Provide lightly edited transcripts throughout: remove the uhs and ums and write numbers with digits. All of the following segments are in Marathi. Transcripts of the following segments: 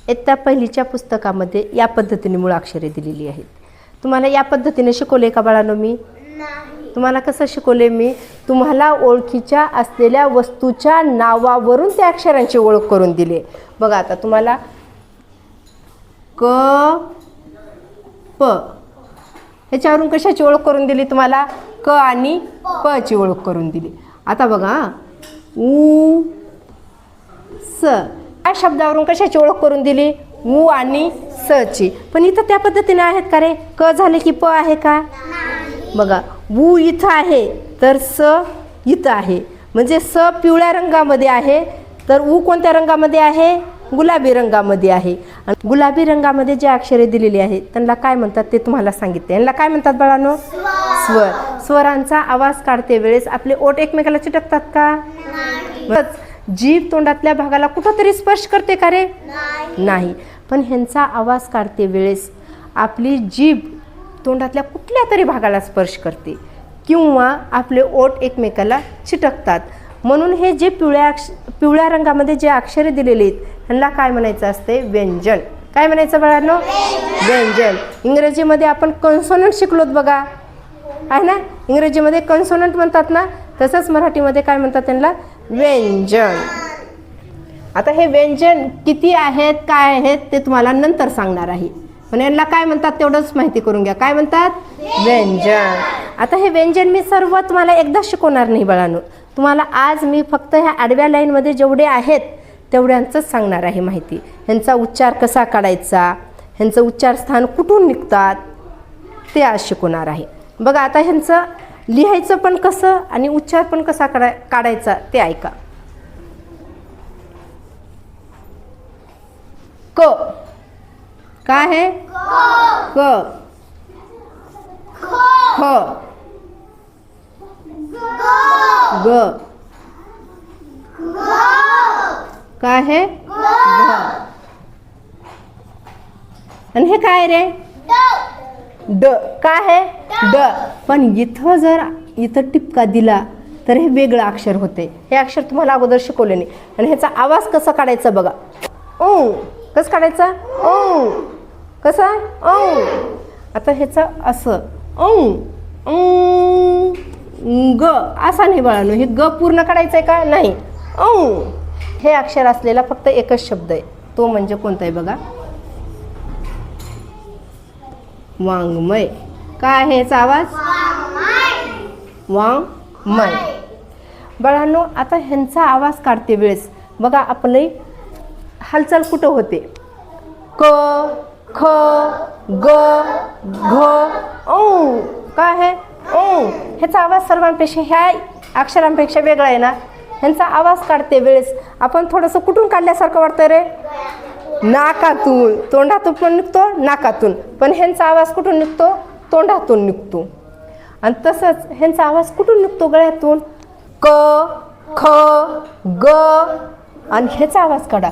इयत्ता पहिलीच्या पुस्तकामध्ये या पद्धतीने मूळाक्षरे दिलेली आहेत. तुम्हाला या पद्धतीने शिकवले का बाळांनो मी? तुम्हाला कसं शिकवले मी? तुम्हाला ओळखीच्या असलेल्या वस्तूच्या नावावरून त्या अक्षरांची ओळख करून दिली. बघा आता तुम्हाला क प ह्याच्यावरून कशाची ओळख करून दिली? तुम्हाला क आणि प ची ओळख करून दिली. आता बघा उ स या शब्दावरून कशाची ओळख करून दिली? उ आणि स ची. पण इथं त्या पद्धतीने आहेत का रे? क झाले की प आहे का? बघा उ इथं आहे तर स इथं आहे, म्हणजे स पिवळ्या रंगामध्ये आहे तर उ कोणत्या रंगामध्ये आहे? गुलाबी रंगामध्ये आहे. आणि गुलाबी रंगामध्ये जे अक्षरे दिलेली आहेत त्यांना काय म्हणतात ते तुम्हाला सांगितले. यांना काय म्हणतात बाळांनो? स्वर. स्वरांचा आवाज काढते वेळेस आपले ओठ एकमेकाला चिटकतात का? जीभ तोंडातल्या भागाला कुठंतरी स्पर्श करते का रे? नाही. पण ह्यांचा आवाज काढते वेळेस आपली जीभ तोंडातल्या कुठल्या तरी भागाला स्पर्श करते किंवा आपले ओठ एकमेकाला चिटकतात. म्हणून हे जे पिवळ्या रंगामध्ये जे अक्षरे दिलेले आहेत ह्यांना काय म्हणायचं असते? व्यंजन. काय म्हणायचं बाळांनो? व्यंजन. इंग्रजीमध्ये आपण कॉन्सोनंट शिकलोत बघा, आहे ना? इंग्रजीमध्ये कॉन्सोनंट म्हणतात ना, तसंच मराठीमध्ये काय म्हणतात त्यांना? व्यंजन. आता हे व्यंजन किती आहेत, काय आहेत ते तुम्हाला नंतर सांगणार आहे, पण यांना काय म्हणतात तेवढंच माहिती करून घ्या. काय म्हणतात? व्यंजन. आता हे व्यंजन मी सर्व तुम्हाला एकदा शिकवणार नाही बाळांनो. तुम्हाला आज मी फक्त ह्या आडव्या लाईनमध्ये जेवढे आहेत तेवढ्यांचंच सांगणार आहे माहिती. ह्यांचा उच्चार कसा काढायचा, ह्यांचं उच्चारस्थान कुठून निघतात ते आज शिकवणार आहे. बघा आता ह्यांचं लिहायचं पण कसं आणि उच्चार पण कसा काढायचा ते ऐका. क काय आहे? क. ख ग काय आहे? घ. आणि हे काय रे? ड. काय आहे? ड. पण इथं टिपका दिला तर हे वेगळं अक्षर होते. हे अक्षर तुम्हाला अगोदर शिकवले नाही. आणि ह्याचा आवाज कसा काढायचा बघा. ओ कसं काढायचा? ओ कसा? ओ. आता ह्याचं असं ओ ग असा नाही बाळांनो. हे ग पूर्ण काढायचं आहे का? नाही. ओ. हे अक्षर असलेला फक्त एकच शब्द आहे, तो म्हणजे कोणता आहे बघा? वाङ्मय. काय आहे याचा आवाज? वाङ्मय. बाळांनो आता ह्यांचा आवाज काढते वेळेस बघा आपले हालचाल कुठं होते? क ख ग घ ओ. काय आहे? ओ. ह्याचा आवाज सर्वांपेक्षा ह्या अक्षरांपेक्षा वेगळा आहे ना. ह्यांचा आवाज काढते वेळेस आपण थोडंसं कुठून काढल्यासारखं वाटतं रे? नाकातून. तोंडातून पण निघतो, नाकातून. पण ह्यांचा आवाज कुठून निघतो? तोंडातून निघतो. आणि तसंच ह्यांचा आवाज कुठून निघतो? गळ्यातून. क ख ग. आणि ह्याचा आवाज काढा.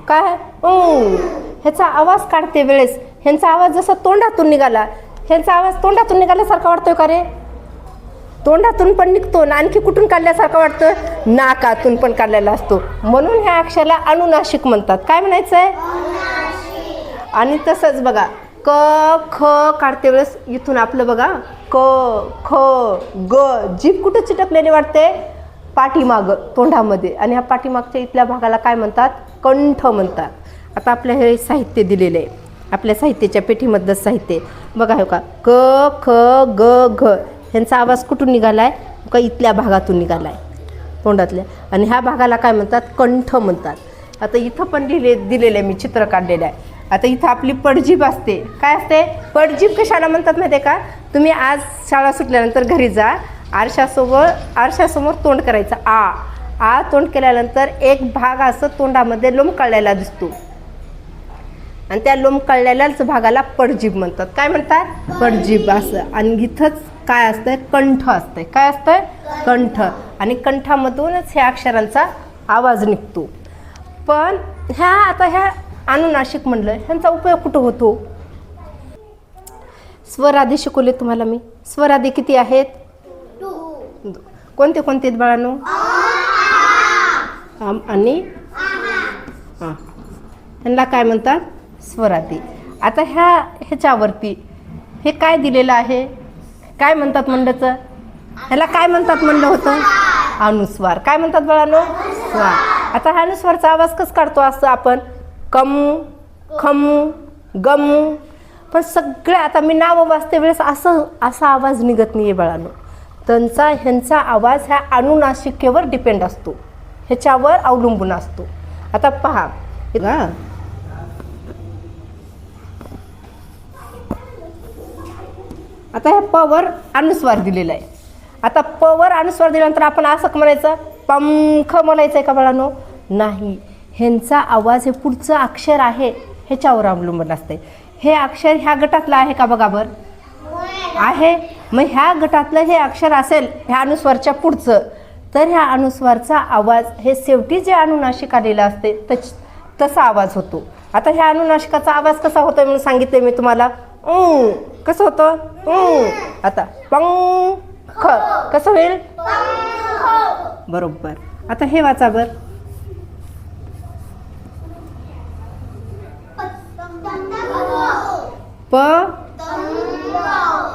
काय? ह्याचा आवाज काढते वेळेस ह्यांचा आवाज जसा तोंडातून निघाला, ह्यांचा आवाज तोंडातून निघाल्यासारखा वाटतोय का रे? तोंडातून पण निघतो ना आणखी कुठून काढल्यासारखं वाटतं? नाकातून पण काढलेला असतो. म्हणून ह्या अक्षराला अनुनासिक म्हणतात. काय म्हणायचं आहे? आणि तसंच बघा क ख काढते वेळेस इथून आपलं बघा क ख ग जीभ कुठं चिटकलेली वाटते? पाठीमागं तोंडामध्ये. आणि ह्या पाठीमागच्या इथल्या भागाला काय म्हणतात? कंठ म्हणतात. आता आपल्या हे साहित्य दिलेलं आहे, आपल्या साहित्याच्या पेटीमधलं साहित्य बघा. हो का क ख ग घ ह्यांचा आवाज कुठून निघालाय? का इथल्या भागातून निघालाय, तोंडातल्या. आणि ह्या भागाला काय म्हणतात? कंठ म्हणतात. आता इथं पण दिलेलं आहे, मी चित्र काढलेलं आहे. आता इथं आपली पडजीभ असते. काय असते? पडजीभ कशाला म्हणतात माहिती आहे का? तुम्ही आज शाळा सुटल्यानंतर घरी जा, आरशासमोर तोंड करायचं. आ तोंड केल्यानंतर एक भाग असं तोंडामध्ये लोंबकळलेला दिसतो आणि त्या लोंबकळलेल्याच भागाला पडजीभ म्हणतात. काय म्हणतात? पडजीभ असं. आणि इथंच काय असतंय? कंठ असतंय. काय असतंय? कंठ. आणि कंठामधूनच ह्या अक्षरांचा आवाज निघतो. पण ह्या अनुनासिक म्हणलं ह्यांचा उपयोग कुठं होतो? स्वरादी शिकवले तुम्हाला मी. स्वरादी किती आहेत? कोणते कोणते आहेत बाळांनो? आणि ह्यांना काय म्हणतात? स्वरादी. आता ह्याच्यावरती हे काय दिलेलं आहे? काय म्हणतात म्हणल्याचं? ह्याला काय म्हणतात म्हणलं होतं? अनुस्वार. काय म्हणतात बाळांनो? स्वार. आता हा अनुस्वारचा आवाज कसं काढतो? असं आपण कम, खम, गम. पण सगळ्या आता मी नावं वाचते वेळेस असा आवाज निघत नाही आहे बाळांनो. ह्यांचा आवाज ह्या अनुनासिकेवर डिपेंड असतो, ह्याच्यावर अवलंबून असतो. आता पहा, आता ह्या प वर अनुस्वार दिलेला आहे. आता प वर अनुस्वार दिल्यानंतर आपण असं म्हणायचं पंख म्हणायचं आहे का बाळांनो? नाही. ह्यांचा आवाज हे पुढचं अक्षर आहे ह्याच्यावर अवलंबून असते. हे अक्षर ह्या गटातलं आहे का बघा बरं? आहे. मग ह्या गटातलं हे अक्षर असेल ह्या अनुस्वारच्या पुढचं, तर ह्या अनुस्वारचा आवाज हे शेवटी जे अनुनासिक आलेलं असते तसा आवाज होतो. आता ह्या अनुनासिकाचा आवाज कसा होतो म्हणून सांगितले मी तुम्हाला. कसं होतं? आता पंख कसं होईल? बरोबर. आता हे वाचा बर.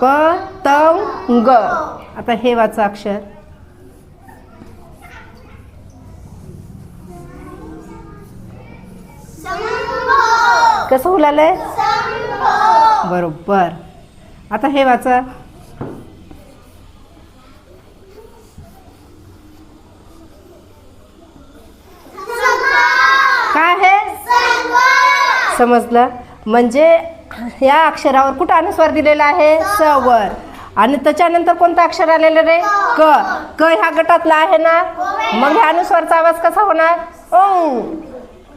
पतंग. आता हे वाचा अक्षर. कसं उलालंय? बरोबर. आता हे वाचा. काय आहे? समजलं? म्हणजे या अक्षरावर कुठं अनुस्वार दिलेला आहे? स वर. आणि त्याच्यानंतर कोणतं अक्षर आलेलं रे? क. क ह्या गटातला आहे ना, मग ह्या अनुस्वारचा आवाज कसा होणार?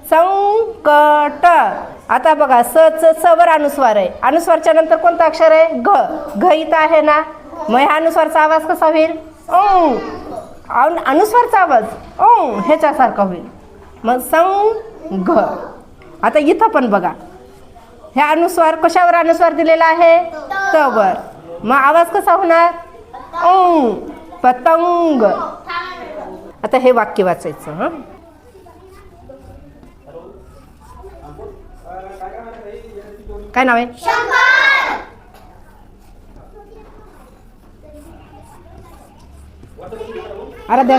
संकट. आता बघा, स वर अनुस्वार आहे, अनुस्वारच्या नंतर कोणतं अक्षर आहे? घ. घ इथं आहे ना, मग ह्या अनुस्वारचा आवाज कसा होईल? अनुस्वारचा आवाज ह्याच्यासारखा होईल. मग संघ. आता इथं पण बघा, ह्या अनुस्वार कशावर अनुस्वार दिलेला आहे? त वर. मग आवाज कसा होणार? पतंग. आता हे वाक्य वाचायचं. हं, काय नाव आहे? आराध्या.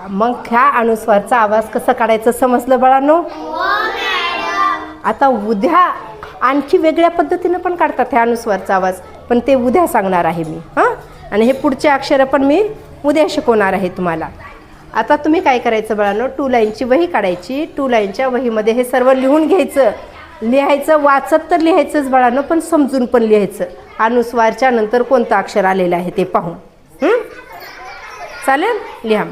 मग ह्या अनुस्वारचा आवाज कसा काढायचं समजलं बाळांनो? आता उद्या आणखी वेगळ्या पद्धतीनं पण काढतात ह्या अनुस्वारचा आवाज, पण ते उद्या सांगणार आहे मी. हां, आणि हे पुढचे अक्षरं पण मी उद्या शिकवणार आहे तुम्हाला. आता तुम्ही काय करायचं बाळांनो? 2 लाईनची वही काढायची. 2 लाईनच्या वहीमध्ये हे सर्व लिहून घ्यायचं. लिहायचं, वाचत तर लिहायचंच बाळांनो, पण समजून पण लिहायचं. अनुस्वारच्या नंतर कोणतं अक्षर आलेलं आहे ते पाहून. चालेल? लिहा.